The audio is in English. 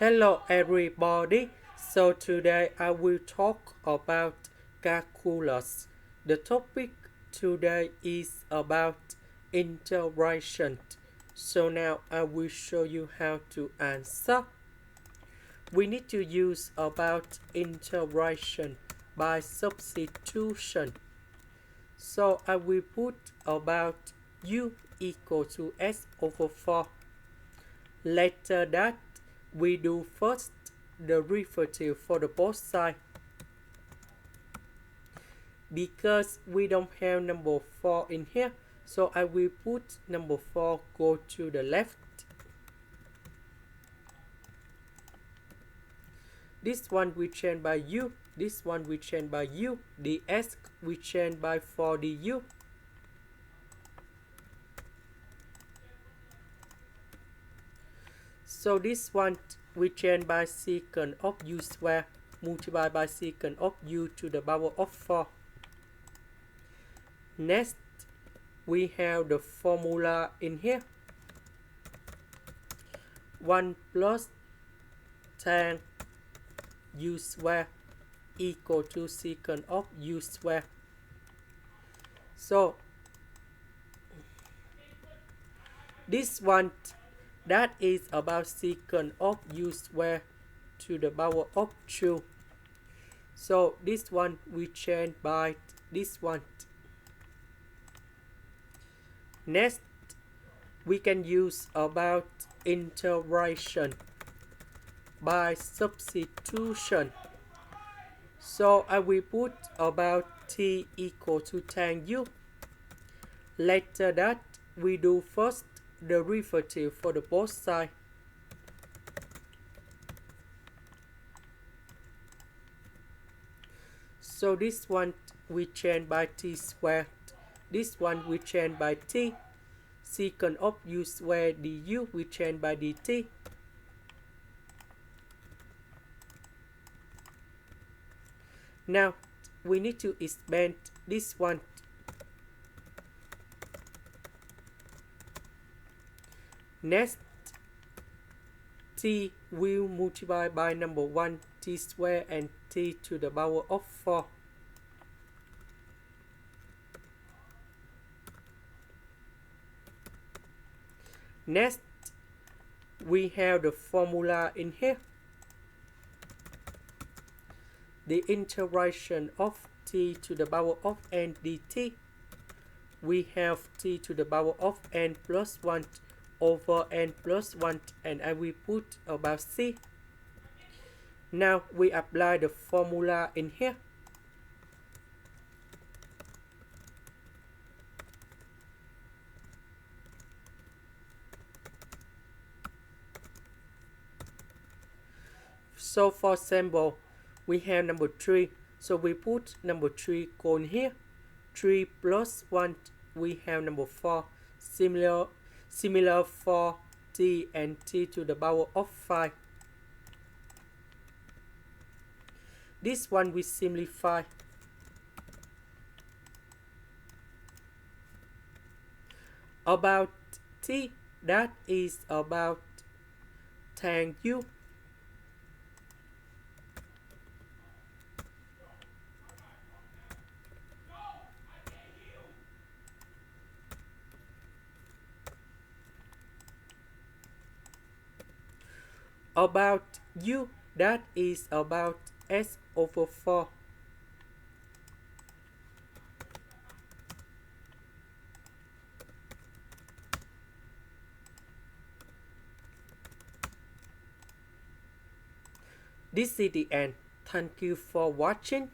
Hello everybody. So today I will talk about calculus. The topic today is about integration. So now I will show you how to answer. We need to use about integration by substitution. So I will put about u equal to s over 4. Later that we do first the derivative for the both sides. Because we don't have number 4 in here, so I will put number 4 go to the left. This one we change by u, this one we change by u, the s we change by 4 du. So this one we change by secant of u square multiplied by secant of u to the power of 4. Next, we have the formula in here. 1 plus tan u square equal to secant of u square. So, this one that is about secant of u square to the power of 2. So this one we change by this one. Next, we can use about integration by substitution. So I will put about t equal to tan u. Later that we do first the derivative for the both sides. So this one we change by t squared. This one we change by t. Secant of u squared du we change by dt. Now we need to expand this one. Next, t will multiply by number 1 t squared and t to the power of 4. Next, we have the formula in here. The integration of t to the power of n dt. We have t to the power of n plus 1 over n plus 1, and I will put about c. Now we apply the formula in here. So for example, we have number 3, so we put number 3 go in here. 3 plus 1, we have number 4. Similar for t and t to the power of 5. This one we simplify. About t, that is about tan u. About u, that is about s over 4. This is the end. Thank you for watching.